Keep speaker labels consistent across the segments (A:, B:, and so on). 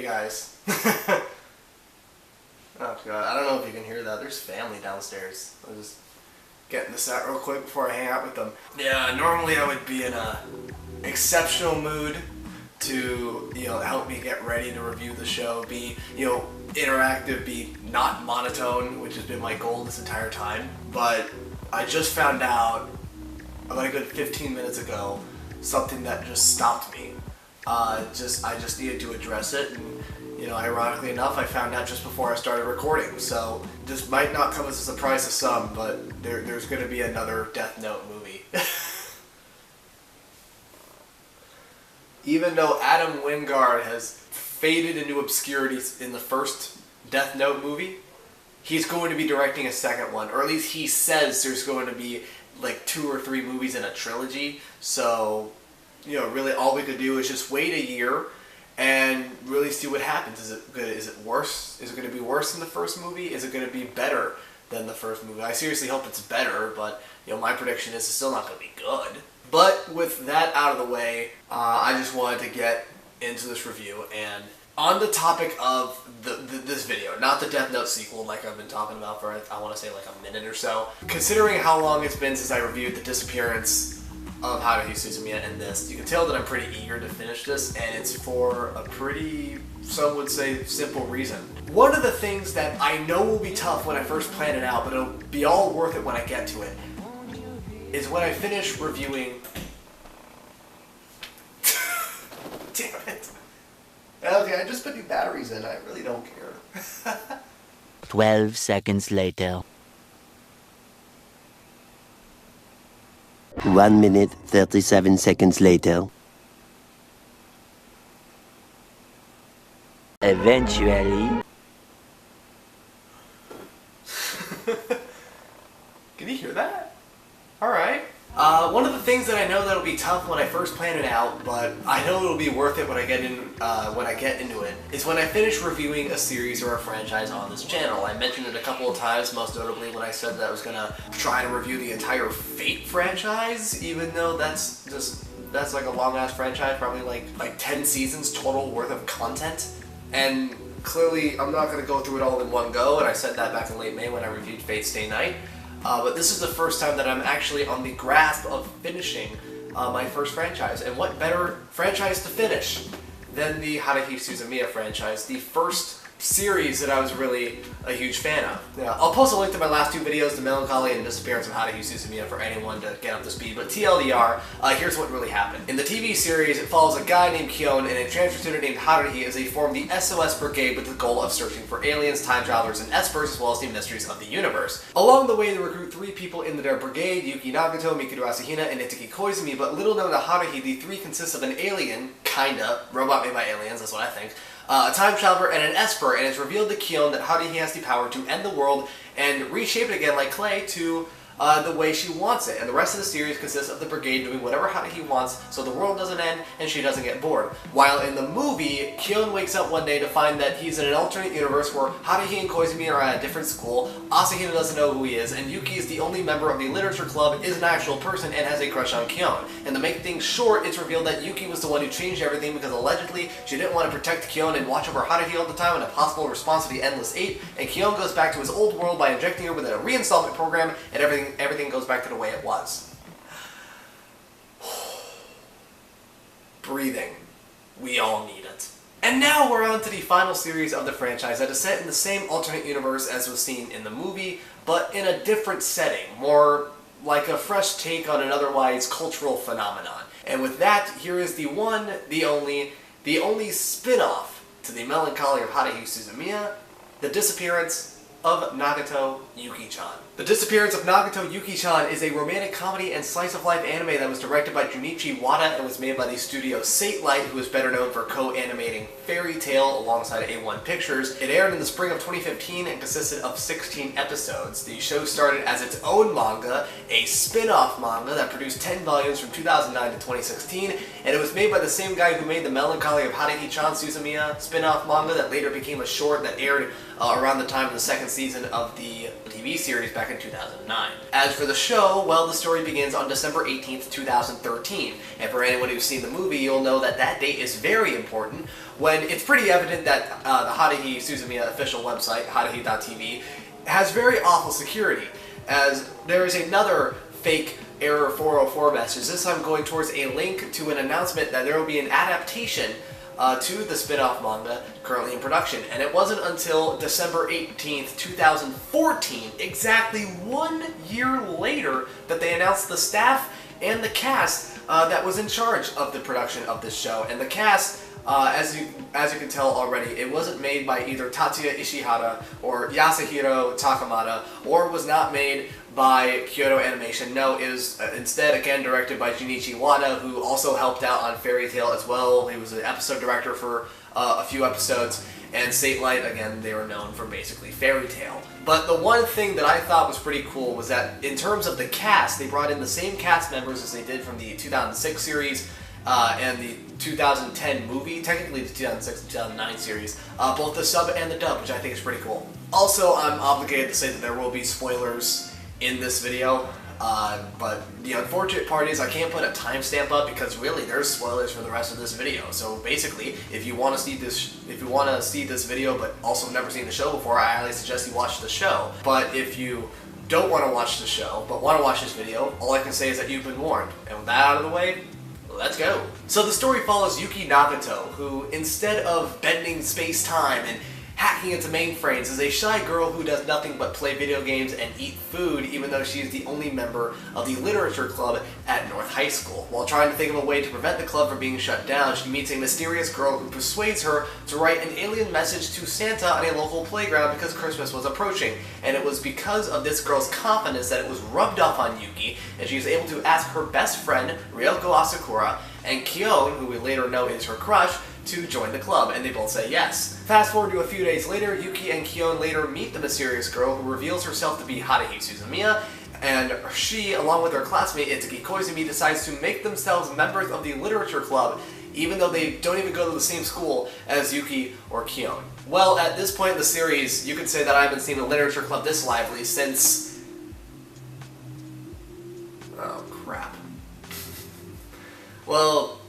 A: guys. Oh god, I don't know if you can hear that. There's family downstairs. I'm just getting this out real quick before I hang out with them. Yeah, normally I would be in a exceptional mood to, help me get ready to review the show, be, interactive, be not monotone, which has been my goal this entire time. But I just found out about a good 15 minutes ago something that just stopped me. I just needed to address it, and ironically enough, I found out just before I started recording. So this might not come as a surprise to some, but there's going to be another Death Note movie. Even though Adam Wingard has faded into obscurity in the first Death Note movie, he's going to be directing a second one, or at least he says there's going to be like 2 or 3 movies in a trilogy. So, really all we could do is just wait a year and really see what happens. Is it good? Is it worse? Is it going to be worse than the first movie? Is it going to be better than the first movie? I seriously hope it's better, but my prediction is it's still not going to be good. But with that out of the way, I just wanted to get into this review. And on the topic of this video, not the Death Note sequel like I've been talking about for, I want to say like a minute or so. Considering how long it's been since I reviewed the Disappearance of Haruhi Suzumiya and this, you can tell that I'm pretty eager to finish this, and it's for a pretty, some would say, simple reason. One of the things that I know will be tough when I first plan it out, but it'll be all worth it when I get to it, is when I finish reviewing... Damn it. Okay, I just put new batteries in, I really don't care.
B: 12 seconds later.
C: 1 minute, 37 seconds later.
B: Eventually.
A: Can you hear that? Alright. One of the things that I know that'll be tough when I first plan it out, but I know it'll be worth it when I get into it, is when I finish reviewing a series or a franchise on this channel. I mentioned it a couple of times, most notably when I said that I was gonna try to review the entire Fate franchise, even though that's like a long-ass franchise, probably like 10 seasons total worth of content. And clearly, I'm not gonna go through it all in one go, and I said that back in late May when I reviewed Fate Stay Night. But this is the first time that I'm actually on the grasp of finishing my first franchise. And what better franchise to finish than the Haruhi Suzumiya franchise, the first series that I was really a huge fan of. Yeah, I'll post a link to my last 2 videos, The Melancholy and Disappearance of Haruhi Suzumiya, for anyone to get up to speed, but TLDR, here's what really happened. In the TV series, it follows a guy named Kyon and a transfer student named Haruhi as they form the SOS Brigade with the goal of searching for aliens, time travelers, and espers, as well as the mysteries of the universe. Along the way, they recruit 3 people into their brigade, Yuki Nagato, Mikuru Asahina, and Itsuki Koizumi, but little known to Haruhi, the 3 consist of an alien, kinda, robot made by aliens, that's what I think, a time traveler, and an esper, and it's revealed to Kyon that Haruhi has the power to end the world and reshape it again like clay to the way she wants it. And the rest of the series consists of the brigade doing whatever Haruhi wants so the world doesn't end and she doesn't get bored. While in the movie, Kyon wakes up one day to find that he's in an alternate universe where Haruhi and Koizumi are at a different school, Asahina doesn't know who he is, and Yuki is the only member of the literature club, is an actual person, and has a crush on Kyon. And to make things short, it's revealed that Yuki was the one who changed everything because allegedly she didn't want to protect Kyon and watch over Haruhi all the time in a possible response to the Endless Eight, and Kyon goes back to his old world by injecting her with a reinstallment program, and everything goes back to the way it was. Breathing. We all need it. And now we're on to the final series of the franchise that is set in the same alternate universe as was seen in the movie, but in a different setting, more like a fresh take on an otherwise cultural phenomenon. And with that, here is the one, the only spin-off to the Melancholy of Haruhi Suzumiya, The Disappearance of Nagato Yuki-chan. The Disappearance of Nagato Yuki-chan is a romantic comedy and slice-of-life anime that was directed by Junichi Wada and was made by the studio Satelight, who is better known for co-animating Fairy Tail alongside A1 Pictures. It aired in the spring of 2015 and consisted of 16 episodes. The show started as its own manga, a spin-off manga that produced 10 volumes from 2009 to 2016, and it was made by the same guy who made the Melancholy of Haruhi-chan Suzumiya spin-off manga that later became a short that aired around the time of the second season of the TV series back in 2009. As for the show, well, the story begins on December 18th, 2013, and for anyone who's seen the movie, you'll know that that date is very important, when it's pretty evident that the Haruhi Suzumiya official website, haruhi.tv, has very awful security, as there is another fake Error 404 message, this time going towards a link to an announcement that there will be an adaptation to the spin-off manga currently in production. And it wasn't until December 18th, 2014, exactly 1 year later, that they announced the staff and the cast that was in charge of the production of this show. And the cast, as you can tell already, it wasn't made by either Tatsuya Ishihara or Yasuhiro Takamata, or was not made by Kyoto Animation. No, it was instead again directed by Junichi Wada, who also helped out on Fairy Tail as well. He was an episode director for a few episodes, and Satelight, again, they were known for basically Fairy Tail. But the one thing that I thought was pretty cool was that in terms of the cast, they brought in the same cast members as they did from the 2006 series and the 2010 movie, technically the 2006 and 2009 series, both the sub and the dub, which I think is pretty cool. Also, I'm obligated to say that there will be spoilers in this video, but the unfortunate part is I can't put a timestamp up because really there's spoilers for the rest of this video. So basically, if you want to see this video but also never seen the show before, I highly suggest you watch the show. But if you don't want to watch the show but want to watch this video, all I can say is that you've been warned. And with that out of the way, let's go. So the story follows Yuki Nagato, who instead of bending space-time and hacking into mainframes, is a shy girl who does nothing but play video games and eat food, even though she is the only member of the literature club at North High School. While trying to think of a way to prevent the club from being shut down, she meets a mysterious girl who persuades her to write an alien message to Santa on a local playground because Christmas was approaching. And it was because of this girl's confidence that it was rubbed off on Yuki, and she was able to ask her best friend, Ryoko Asakura, and Kyon, who we later know is her crush, to join the club, and they both say yes. Fast forward to a few days later, Yuki and Kyon later meet the mysterious girl who reveals herself to be Haruhi Suzumiya, and she, along with her classmate Itsuki Koizumi, decides to make themselves members of the literature club, even though they don't even go to the same school as Yuki or Kyon. Well, at this point in the series, you could say that I haven't seen the literature club this lively since... oh, crap. Well,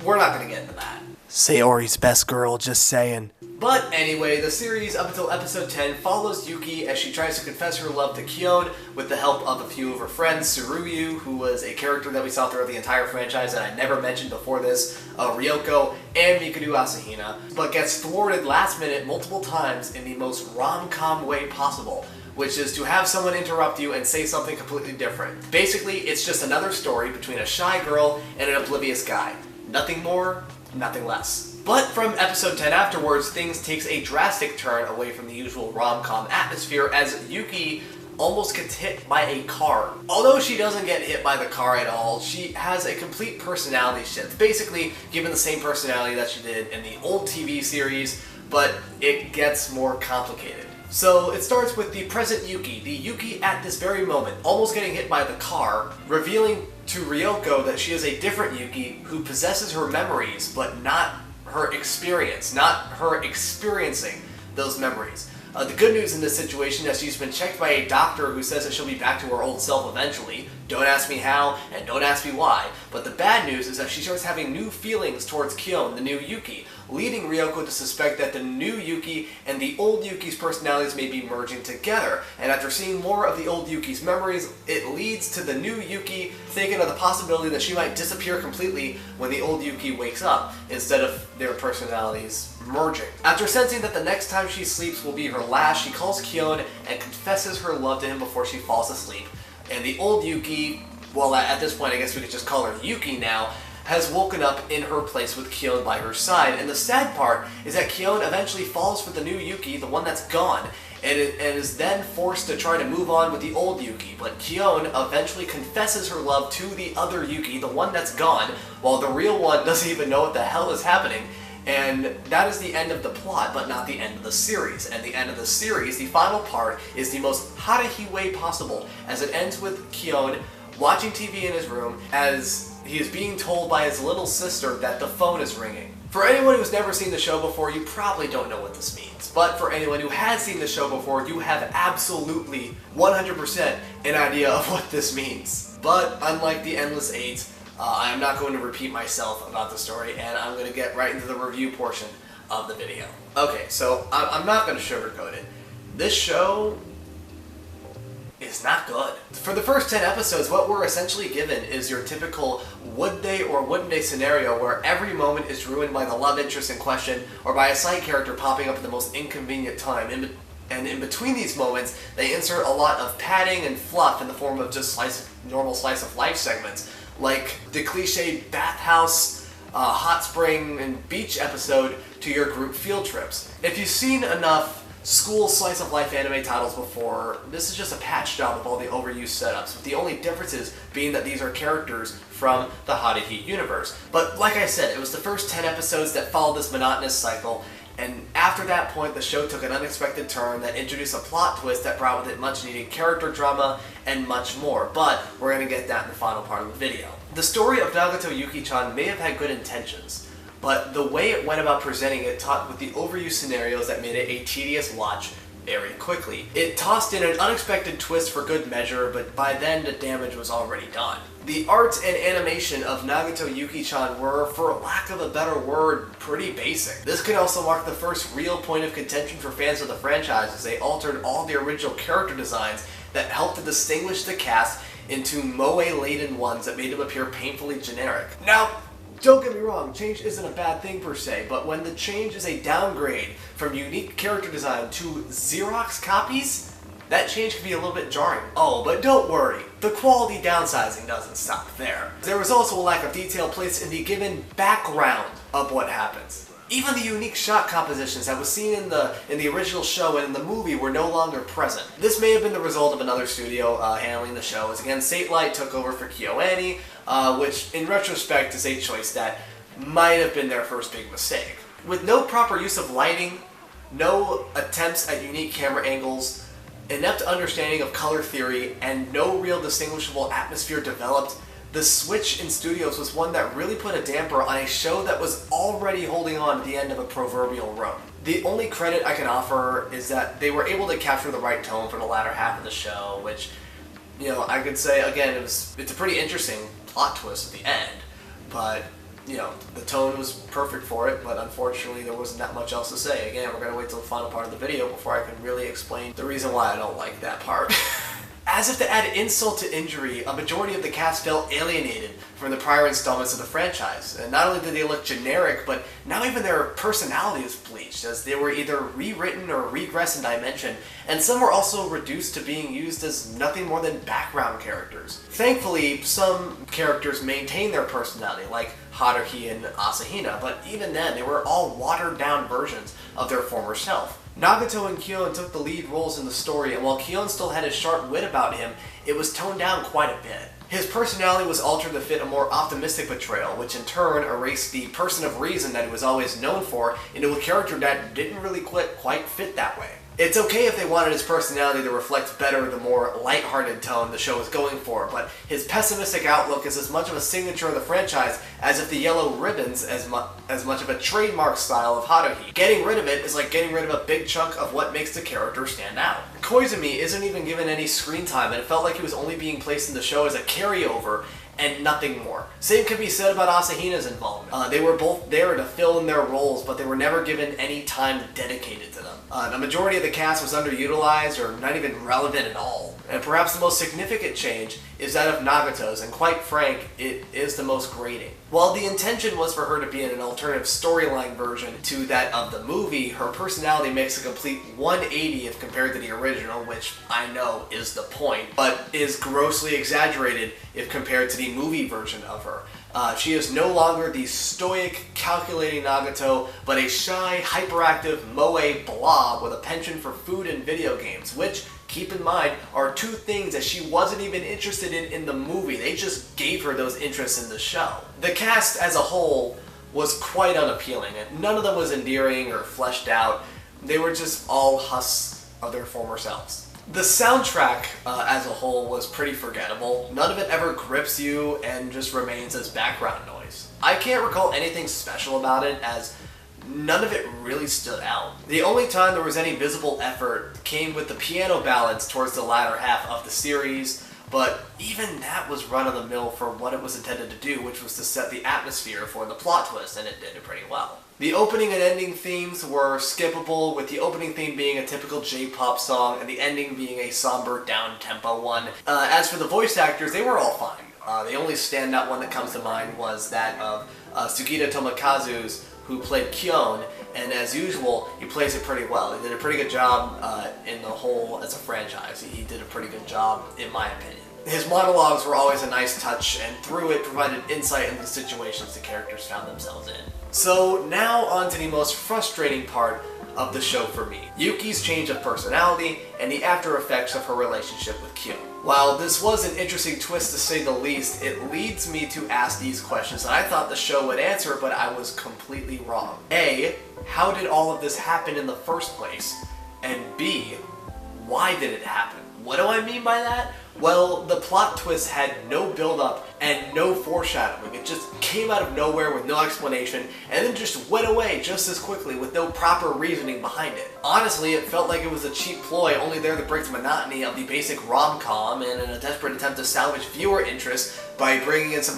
A: we're not gonna get into that. Sayori's best girl, just saying. But anyway, the series up until episode 10 follows Yuki as she tries to confess her love to Kyon with the help of a few of her friends, Tsuruyu, who was a character that we saw throughout the entire franchise that I never mentioned before this, Ryoko, and Mikuru Asahina, but gets thwarted last minute multiple times in the most rom-com way possible, which is to have someone interrupt you and say something completely different. Basically, it's just another story between a shy girl and an oblivious guy. Nothing more, nothing less. But from episode 10 afterwards, things takes a drastic turn away from the usual rom-com atmosphere as Yuki almost gets hit by a car. Although she doesn't get hit by the car at all, she has a complete personality shift, basically given the same personality that she did in the old TV series, but it gets more complicated. So it starts with the present Yuki, the Yuki at this very moment, almost getting hit by the car, revealing to Ryoko that she is a different Yuki who possesses her memories, but not her experience, not her experiencing those memories. The good news in this situation is she's been checked by a doctor who says that she'll be back to her old self eventually. Don't ask me how, and don't ask me why. But the bad news is that she starts having new feelings towards Kyon, the new Yuki, leading Ryoko to suspect that the new Yuki and the old Yuki's personalities may be merging together. And after seeing more of the old Yuki's memories, it leads to the new Yuki thinking of the possibility that she might disappear completely when the old Yuki wakes up, instead of their personalities merging. After sensing that the next time she sleeps will be her last, she calls Kyon and confesses her love to him before she falls asleep. And the old Yuki, well, at this point I guess we could just call her Yuki now, has woken up in her place with Kyon by her side. And the sad part is that Kyon eventually falls for the new Yuki, the one that's gone, and is then forced to try to move on with the old Yuki. But Kyon eventually confesses her love to the other Yuki, the one that's gone, while the real one doesn't even know what the hell is happening. And that is the end of the plot, but not the end of the series. And the end of the series, the final part, is the most Haruhi way possible, as it ends with Kyon watching TV in his room as he is being told by his little sister that the phone is ringing. For anyone who's never seen the show before, you probably don't know what this means. But for anyone who has seen the show before, you have absolutely 100% an idea of what this means. But unlike the Endless Eight, I am not going to repeat myself about the story, and I'm going to get right into the review portion of the video. Okay, so I'm not going to sugarcoat it. This show is not good. For the first 10 episodes, what we're essentially given is your typical would they or wouldn't they scenario where every moment is ruined by the love interest in question or by a side character popping up at the most inconvenient time. And in between these moments, they insert a lot of padding and fluff in the form of just normal slice of life segments, like the cliched bathhouse, hot spring, and beach episode to your group field trips. If you've seen enough school slice of life anime titles before, this is just a patch job of all the overused setups, with the only differences being that these are characters from the Hot Heat universe. But like I said, it was the first 10 episodes that followed this monotonous cycle, and after that point the show took an unexpected turn that introduced a plot twist that brought with it much needed character drama and much more, but we're going to get that in the final part of the video. The story of Nagato Yuki-chan may have had good intentions, but the way it went about presenting it taught with the overused scenarios that made it a tedious watch very quickly. It tossed in an unexpected twist for good measure, but by then the damage was already done. The art and animation of Nagato Yuki-chan were, for lack of a better word, pretty basic. This could also mark the first real point of contention for fans of the franchise, as they altered all the original character designs that helped to distinguish the cast into moe-laden ones that made them appear painfully generic. Now, don't get me wrong, change isn't a bad thing per se, but when the change is a downgrade from unique character design to Xerox copies, that change can be a little bit jarring. Oh, but don't worry, the quality downsizing doesn't stop there. There was also a lack of detail placed in the given background of what happens. Even the unique shot compositions that was seen in the original show and in the movie were no longer present. This may have been the result of another studio handling the show, as again Satelight took over for KyoAni, which in retrospect is a choice that might have been their first big mistake. With no proper use of lighting, no attempts at unique camera angles, inept understanding of color theory, and no real distinguishable atmosphere developed, the switch in studios was one that really put a damper on a show that was already holding on at the end of a proverbial rope. The only credit I can offer is that they were able to capture the right tone for the latter half of the show, which, you know, I could say, again, it's a pretty interesting plot twist at the end, but, you know, the tone was perfect for it, but unfortunately there wasn't that much else to say. Again, we're going to wait till the final part of the video before I can really explain the reason why I don't like that part. As if to add insult to injury, a majority of the cast felt alienated from the prior installments of the franchise. And not only did they look generic, but now even their personality was bleached, as they were either rewritten or regressed in dimension, and some were also reduced to being used as nothing more than background characters. Thankfully, some characters maintained their personality, like Haruhi and Asahina, but even then, they were all watered-down versions of their former self. Nagato and Kyon took the lead roles in the story, and while Kyon still had his sharp wit about him, it was toned down quite a bit. His personality was altered to fit a more optimistic portrayal, which in turn erased the person of reason that he was always known for into a character that didn't really quite fit that way. It's okay if they wanted his personality to reflect better the more lighthearted tone the show was going for, but his pessimistic outlook is as much of a signature of the franchise as if the yellow ribbon's as much of a trademark style of Haruhi. Getting rid of it is like getting rid of a big chunk of what makes the character stand out. Koizumi isn't even given any screen time, and it felt like he was only being placed in the show as a carryover and nothing more. Same can be said about Asahina's involvement. They were both there to fill in their roles, but they were never given any time dedicated to them. The majority of the cast was underutilized or not even relevant at all. And perhaps the most significant change is that of Nagato's, and quite frank, it is the most grating. While the intention was for her to be in an alternative storyline version to that of the movie, her personality makes a complete 180 if compared to the original, which I know is the point, but is grossly exaggerated if compared to the movie version of her. She is no longer the stoic, calculating Nagato, but a shy, hyperactive moe blob with a penchant for food and video games, which, keep in mind, are two things that she wasn't even interested in the movie. They just gave her those interests in the show. The cast as a whole was quite unappealing, and none of them was endearing or fleshed out. They were just all husks of their former selves. The soundtrack as a whole was pretty forgettable. None of it ever grips you and just remains as background noise. I can't recall anything special about it, as none of it really stood out. The only time there was any visible effort came with the piano ballads towards the latter half of the series, but even that was run-of-the-mill for what it was intended to do, which was to set the atmosphere for the plot twist, and it did it pretty well. The opening and ending themes were skippable, with the opening theme being a typical J-pop song and the ending being a somber, down-tempo one. As for the voice actors, they were all fine. The only standout one that comes to mind was that of Sugita Tomokazu's, who played Kyon, and as usual, he plays it pretty well. He did a pretty good job in the whole as a franchise. He did a pretty good job, in my opinion. His monologues were always a nice touch, and through it provided insight into the situations the characters found themselves in. So now on to the most frustrating part of the show for me. Yuki's change of personality and the after effects of her relationship with Kyo. While this was an interesting twist to say the least, it leads me to ask these questions that I thought the show would answer, but I was completely wrong. A, how did all of this happen in the first place? And B, why did it happen? What do I mean by that? Well, the plot twist had no build-up and no foreshadowing. It just came out of nowhere with no explanation, and then just went away just as quickly with no proper reasoning behind it. Honestly, it felt like it was a cheap ploy only there to break the monotony of the basic rom-com, and in a desperate attempt to salvage viewer interest by bringing in some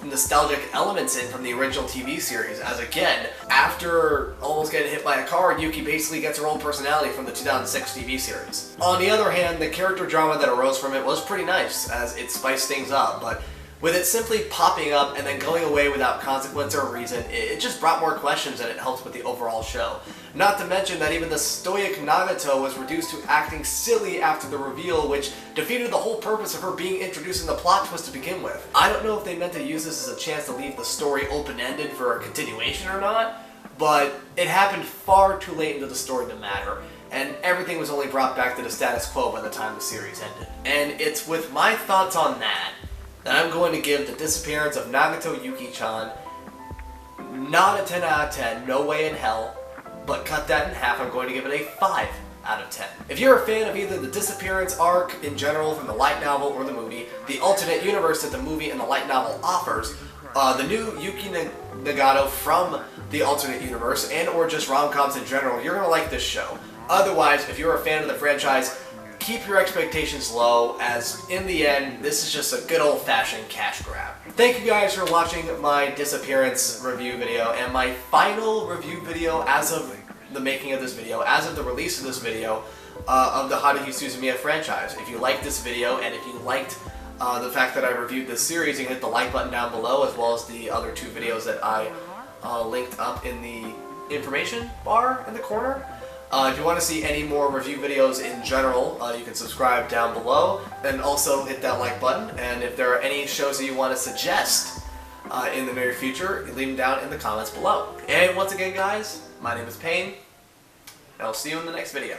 A: nostalgic elements in from the original TV series, as again, after almost getting hit by a car, Yuki basically gets her own personality from the 2006 TV series. On the other hand, the character drama that arose from it was pretty nice, as it spiced things up, but with it simply popping up and then going away without consequence or reason, it just brought more questions than it helped with the overall show. Not to mention that even the stoic Nagato was reduced to acting silly after the reveal, which defeated the whole purpose of her being introduced in the plot twist to begin with. I don't know if they meant to use this as a chance to leave the story open-ended for a continuation or not, but it happened far too late into the story to matter, and everything was only brought back to the status quo by the time the series ended. And it's with my thoughts on that I'm going to give the Disappearance of Nagato Yuki-chan not a 10 out of 10, no way in hell, but cut that in half, I'm going to give it a 5 out of 10. If you're a fan of either the Disappearance arc in general from the light novel or the movie, the alternate universe that the movie and the light novel offers, the new Yuki Nagato from the alternate universe, and or just rom-coms in general, you're going to like this show. Otherwise, if you're a fan of the franchise, keep your expectations low, as in the end, this is just a good old-fashioned cash grab. Thank you guys for watching my Disappearance review video, and my final review video as of the making of this video, as of the release of this video, of the Haruhi Suzumiya franchise. If you liked this video, and if you liked the fact that I reviewed this series, you can hit the like button down below, as well as the other 2 videos that I linked up in the information bar in the corner. If you want to see any more review videos in general, you can subscribe down below, and also hit that like button. And if there are any shows that you want to suggest in the near future, leave them down in the comments below. And once again guys, my name is Payne, and I'll see you in the next video.